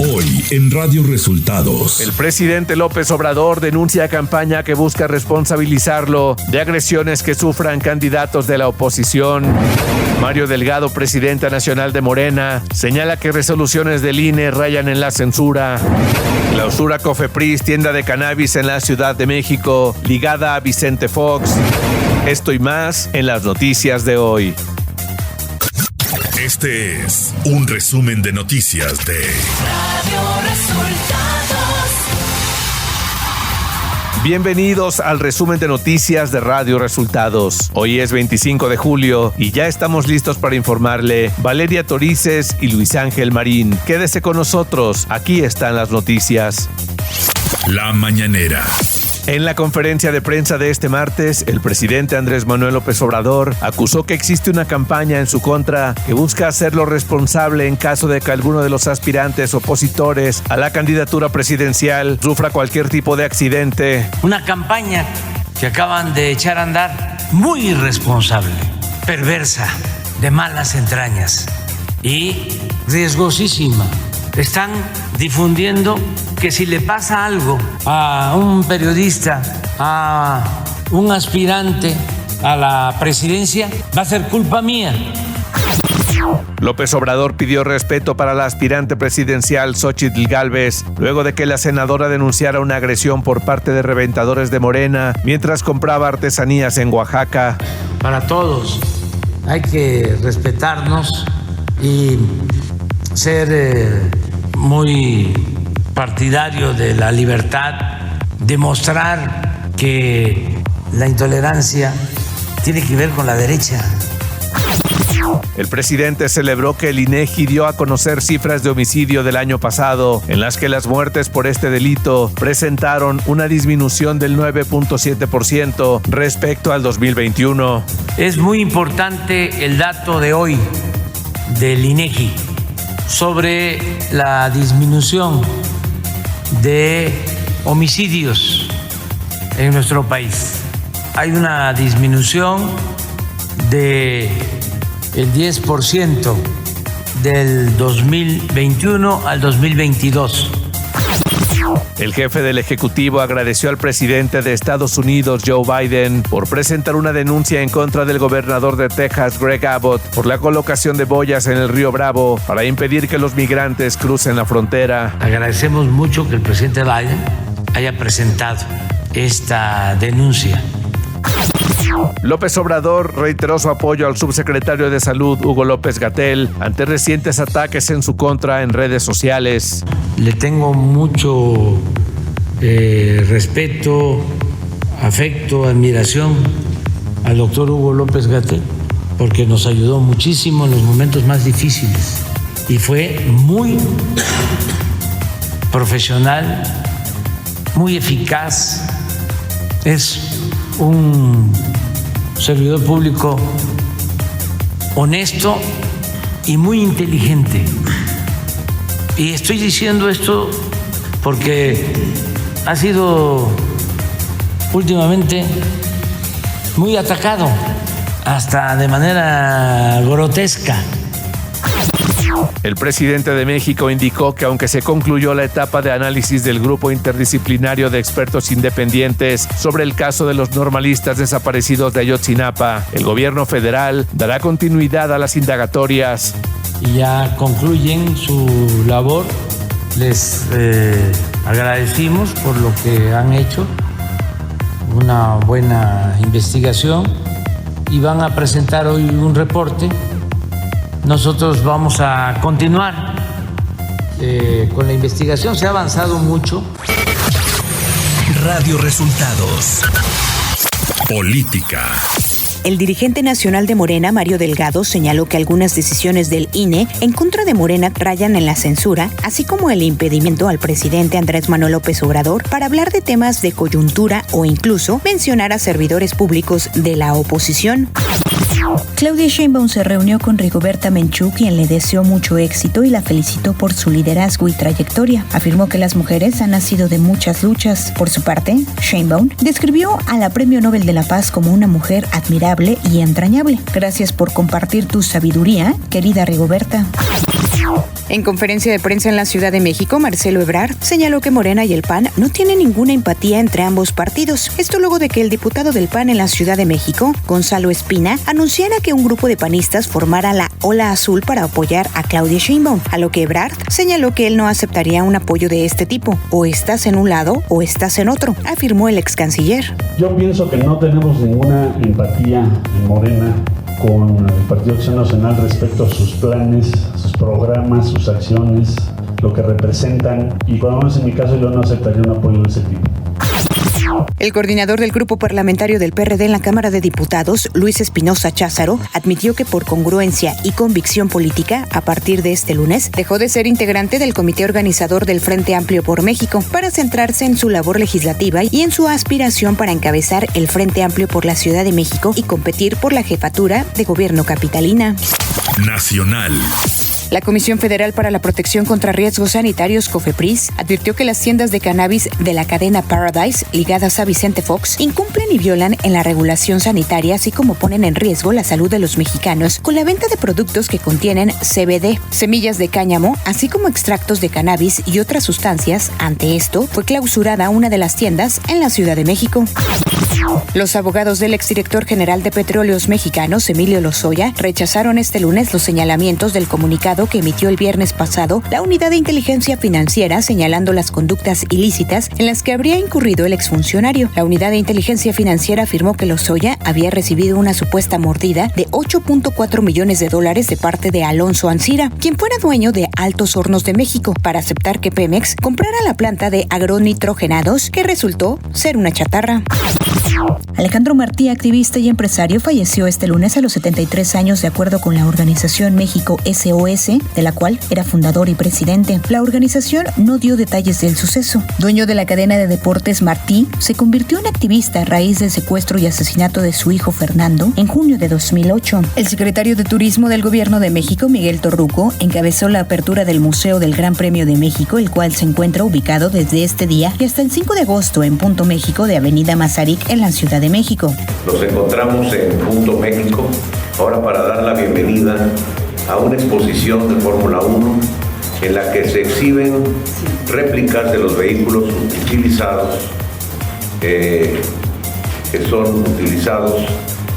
Hoy en Radio Resultados. El presidente López Obrador denuncia campaña que busca responsabilizarlo de agresiones que sufran candidatos de la oposición. Mario Delgado, presidente nacional de Morena, señala que resoluciones del INE rayan en la censura. Clausura Cofepris, tienda de cannabis en la Ciudad de México, ligada a Vicente Fox. Esto y más en las noticias de hoy. Este es un resumen de noticias de Radio Resultados. Bienvenidos al resumen de noticias de Radio Resultados. Hoy es 25 de julio y ya estamos listos para informarle Valeria Torices y Luis Ángel Marín. Quédese con nosotros, aquí están las noticias. La mañanera. En la conferencia de prensa de este martes, el presidente Andrés Manuel López Obrador acusó que existe una campaña en su contra que busca hacerlo responsable en caso de que alguno de los aspirantes opositores a la candidatura presidencial sufra cualquier tipo de accidente. Una campaña que acaban de echar a andar muy irresponsable, perversa, de malas entrañas y riesgosísima. Están difundiendo que si le pasa algo a un periodista, a un aspirante a la presidencia, va a ser culpa mía. López Obrador pidió respeto para la aspirante presidencial Xóchitl Gálvez, luego de que la senadora denunciara una agresión por parte de reventadores de Morena mientras compraba artesanías en Oaxaca. Para todos hay que respetarnos y ser muy partidario de la libertad, demostrar que la intolerancia tiene que ver con la derecha. El presidente celebró que el INEGI dio a conocer cifras de homicidio del año pasado, en las que las muertes por este delito presentaron una disminución del 9.7% respecto al 2021. Es muy importante el dato de hoy del INEGI sobre la disminución de homicidios en nuestro país. Hay una disminución de el 10% del 2021 al 2022. El jefe del Ejecutivo agradeció al presidente de Estados Unidos, Joe Biden, por presentar una denuncia en contra del gobernador de Texas, Greg Abbott, por la colocación de boyas en el río Bravo para impedir que los migrantes crucen la frontera. Agradecemos mucho que el presidente Biden haya presentado esta denuncia. López Obrador reiteró su apoyo al subsecretario de Salud, Hugo López-Gatell, ante recientes ataques en su contra en redes sociales. Le tengo mucho respeto, afecto, admiración al doctor Hugo López-Gatell, porque nos ayudó muchísimo en los momentos más difíciles y fue muy profesional, muy eficaz. Es un servidor público honesto y muy inteligente. Y estoy diciendo esto porque ha sido últimamente muy atacado, hasta de manera grotesca. El presidente de México indicó que aunque se concluyó la etapa de análisis del grupo interdisciplinario de expertos independientes sobre el caso de los normalistas desaparecidos de Ayotzinapa, el gobierno federal dará continuidad a las indagatorias. Y ya concluyen su labor. Les agradecimos por lo que han hecho, una buena investigación, y van a presentar hoy un reporte. Nosotros vamos a continuar con la investigación. Se ha avanzado mucho. Radio Resultados. Política. El dirigente nacional de Morena, Mario Delgado, señaló que algunas decisiones del INE en contra de Morena rayan en la censura, así como el impedimento al presidente Andrés Manuel López Obrador para hablar de temas de coyuntura o incluso mencionar a servidores públicos de la oposición. Claudia Sheinbaum se reunió con Rigoberta Menchú, quien le deseó mucho éxito y la felicitó por su liderazgo y trayectoria. Afirmó que las mujeres han nacido de muchas luchas. Por su parte, Sheinbaum describió a la Premio Nobel de la Paz como una mujer admirable y entrañable. Gracias por compartir tu sabiduría, querida Rigoberta. En conferencia de prensa en la Ciudad de México, Marcelo Ebrard señaló que Morena y el PAN no tienen ninguna empatía entre ambos partidos. Esto luego de que el diputado del PAN en la Ciudad de México, Gonzalo Espina, anunciara que un grupo de panistas formara la Ola Azul para apoyar a Claudia Sheinbaum, a lo que Ebrard señaló que él no aceptaría un apoyo de este tipo. O estás en un lado o estás en otro, afirmó el ex canciller. Yo pienso que no tenemos ninguna empatía en Morena con el Partido Acción Nacional respecto a sus planes, sus programas, sus acciones, lo que representan, y por lo menos en mi caso yo no aceptaría un apoyo de ese tipo. El coordinador del grupo parlamentario del PRD en la Cámara de Diputados, Luis Espinosa Cházaro, admitió que por congruencia y convicción política, a partir de este lunes, dejó de ser integrante del comité organizador del Frente Amplio por México para centrarse en su labor legislativa y en su aspiración para encabezar el Frente Amplio por la Ciudad de México y competir por la jefatura de gobierno capitalina. Nacional. La Comisión Federal para la Protección contra Riesgos Sanitarios, COFEPRIS, advirtió que las tiendas de cannabis de la cadena Paradise, ligadas a Vicente Fox, incumplen y violan en la regulación sanitaria, así como ponen en riesgo la salud de los mexicanos con la venta de productos que contienen CBD, semillas de cáñamo, así como extractos de cannabis y otras sustancias. Ante esto, fue clausurada una de las tiendas en la Ciudad de México. Los abogados del exdirector general de Petróleos Mexicanos, Emilio Lozoya, rechazaron este lunes los señalamientos del comunicado que emitió el viernes pasado la Unidad de Inteligencia Financiera, señalando las conductas ilícitas en las que habría incurrido el exfuncionario. La Unidad de Inteligencia Financiera afirmó que Lozoya había recibido una supuesta mordida de $8.4 millones de parte de Alonso Ancira, quien fuera dueño de Altos Hornos de México, para aceptar que Pemex comprara la planta de agronitrogenados, que resultó ser una chatarra. Alejandro Martí, activista y empresario, falleció este lunes a los 73 años de acuerdo con la organización México SOS, de la cual era fundador y presidente. La organización no dio detalles del suceso. Dueño de la cadena de deportes Martí, se convirtió en activista a raíz del secuestro y asesinato de su hijo Fernando en junio de 2008. El secretario de Turismo del Gobierno de México, Miguel Torruco, encabezó la apertura del Museo del Gran Premio de México, el cual se encuentra ubicado desde este día y hasta el 5 de agosto en Punto México de Avenida Mazarik en la Ciudad de México. Nos encontramos en Punto México ahora para dar la bienvenida a una exposición de Fórmula 1 en la que se exhiben réplicas de los vehículos utilizados, que son utilizados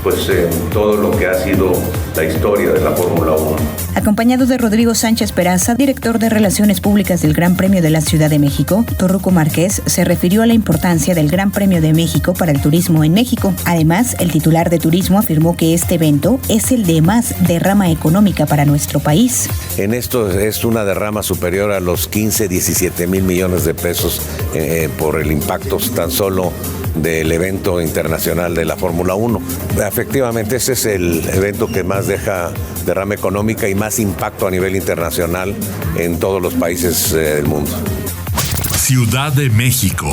en todo lo que ha sido la historia de la Fórmula 1. Acompañado de Rodrigo Sánchez Peraza, director de Relaciones Públicas del Gran Premio de la Ciudad de México, Torruco Márquez se refirió a la importancia del Gran Premio de México para el turismo en México. Además, el titular de Turismo afirmó que este evento es el de más derrama económica para nuestro país. En esto es una derrama superior a los 17 mil millones de pesos por el impacto tan solo del evento internacional de la Fórmula 1. Efectivamente, ese es el evento que más deja derrama económica y más impacto a nivel internacional en todos los países del mundo. Ciudad de México.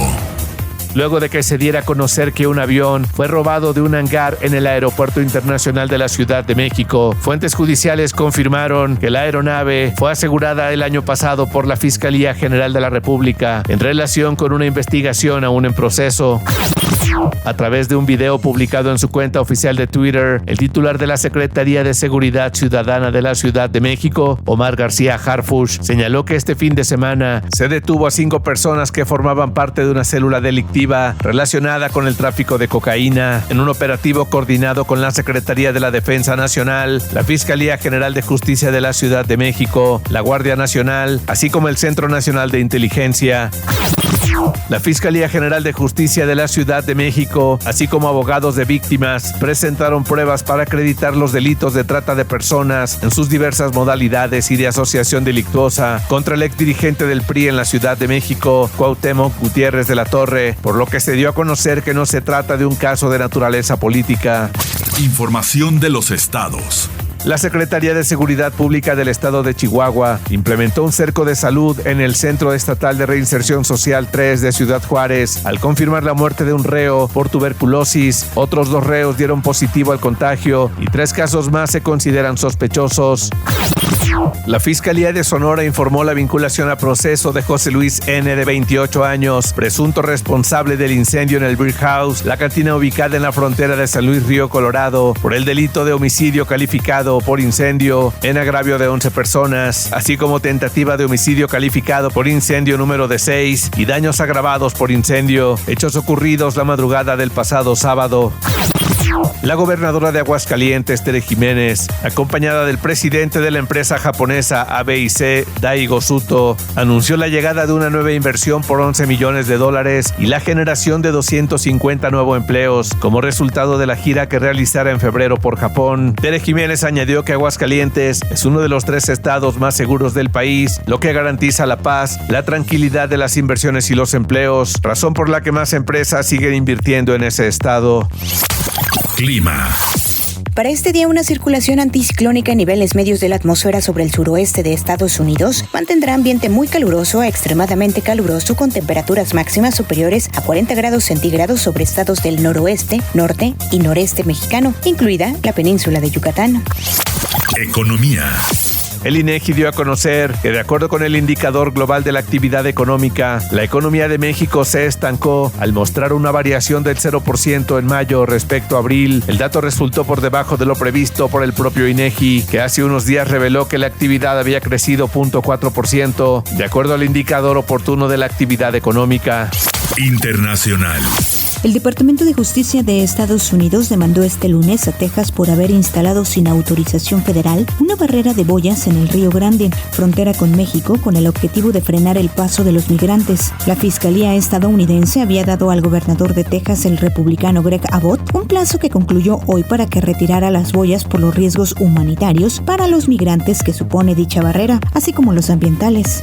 Luego de que se diera a conocer que un avión fue robado de un hangar en el Aeropuerto Internacional de la Ciudad de México, fuentes judiciales confirmaron que la aeronave fue asegurada el año pasado por la Fiscalía General de la República en relación con una investigación aún en proceso. A través de un video publicado en su cuenta oficial de Twitter, el titular de la Secretaría de Seguridad Ciudadana de la Ciudad de México, Omar García Harfuch, señaló que este fin de semana se detuvo a 5 personas que formaban parte de una célula delictiva relacionada con el tráfico de cocaína en un operativo coordinado con la Secretaría de la Defensa Nacional, la Fiscalía General de Justicia de la Ciudad de México, la Guardia Nacional, así como el Centro Nacional de Inteligencia. La Fiscalía General de Justicia de la Ciudad de México, así como abogados de víctimas, presentaron pruebas para acreditar los delitos de trata de personas en sus diversas modalidades y de asociación delictuosa contra el exdirigente del PRI en la Ciudad de México, Cuauhtémoc Gutiérrez de la Torre, por lo que se dio a conocer que no se trata de un caso de naturaleza política. Información de los estados. La Secretaría de Seguridad Pública del Estado de Chihuahua implementó un cerco de salud en el Centro Estatal de Reinserción Social 3 de Ciudad Juárez al confirmar la muerte de un reo por tuberculosis. Otros 2 reos dieron positivo al contagio y 3 casos más se consideran sospechosos. La Fiscalía de Sonora informó la vinculación a proceso de José Luis N., de 28 años, presunto responsable del incendio en el Brick House, la cantina ubicada en la frontera de San Luis Río Colorado, por el delito de homicidio calificado por incendio en agravio de 11 personas, así como tentativa de homicidio calificado por incendio número de 6 y daños agravados por incendio, hechos ocurridos la madrugada del pasado sábado. La gobernadora de Aguascalientes, Tere Jiménez, acompañada del presidente de la empresa japonesa ABC, Daigo Suto, anunció la llegada de una nueva inversión por $11 millones y la generación de 250 nuevos empleos como resultado de la gira que realizará en febrero por Japón. Tere Jiménez añadió que Aguascalientes es uno de los 3 estados más seguros del país, lo que garantiza la paz, la tranquilidad de las inversiones y los empleos, razón por la que más empresas siguen invirtiendo en ese estado. Clima. Para este día, una circulación anticiclónica en niveles medios de la atmósfera sobre el suroeste de Estados Unidos mantendrá ambiente muy caluroso a extremadamente caluroso, con temperaturas máximas superiores a 40 grados centígrados sobre estados del noroeste, norte y noreste mexicano, incluida la península de Yucatán. Economía. El INEGI dio a conocer que, de acuerdo con el indicador global de la actividad económica, la economía de México se estancó al mostrar una variación del 0% en mayo respecto a abril. El dato resultó por debajo de lo previsto por el propio INEGI, que hace unos días reveló que la actividad había crecido 0.4%, de acuerdo al indicador oportuno de la actividad económica. Internacional. El Departamento de Justicia de Estados Unidos demandó este lunes a Texas por haber instalado sin autorización federal una barrera de boyas en el Río Grande, frontera con México, con el objetivo de frenar el paso de los migrantes. La Fiscalía estadounidense había dado al gobernador de Texas, el republicano Greg Abbott, un plazo que concluyó hoy para que retirara las boyas por los riesgos humanitarios para los migrantes que supone dicha barrera, así como los ambientales.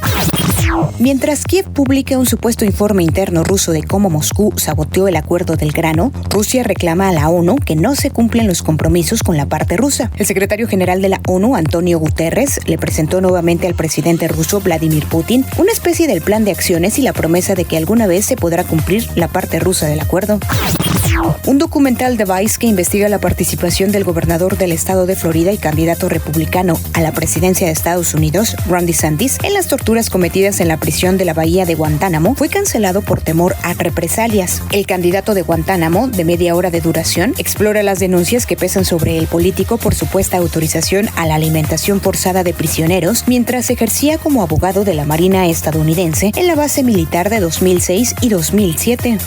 Mientras Kiev publica un supuesto informe interno ruso de cómo Moscú saboteó el acuerdo del grano, Rusia reclama a la ONU que no se cumplen los compromisos con la parte rusa. El secretario general de la ONU, Antonio Guterres, le presentó nuevamente al presidente ruso Vladimir Putin una especie del plan de acciones y la promesa de que alguna vez se podrá cumplir la parte rusa del acuerdo. Un documental de Vice que investiga la participación del gobernador del estado de Florida y candidato republicano a la presidencia de Estados Unidos, Ron DeSantis, en las torturas cometidas en la prisión de la bahía de Guantánamo, fue cancelado por temor a represalias. El candidato de Guantánamo, de media hora de duración, explora las denuncias que pesan sobre el político por supuesta autorización a la alimentación forzada de prisioneros mientras ejercía como abogado de la Marina estadounidense en la base militar de 2006 y 2007.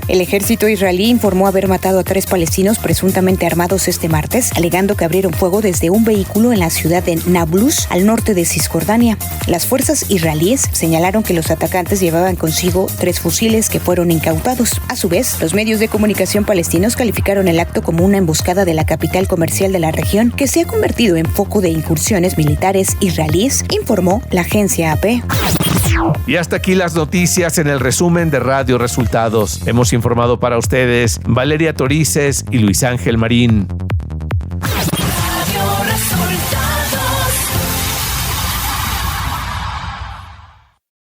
El ejército israelí informó haber matado a 3 palestinos presuntamente armados este martes, alegando que abrieron fuego desde un vehículo en la ciudad de Nablus, al norte de Cisjordania. Las fuerzas israelíes señalaron que los atacantes llevaban consigo 3 fusiles que fueron incautados. A su vez, los medios de comunicación palestinos calificaron el acto como una emboscada de la capital comercial de la región, que se ha convertido en foco de incursiones militares israelíes, informó la agencia AP. Y hasta aquí las noticias en el resumen de Radio Resultados. Hemos informado para ustedes Valeria Torices y Luis Ángel Marín.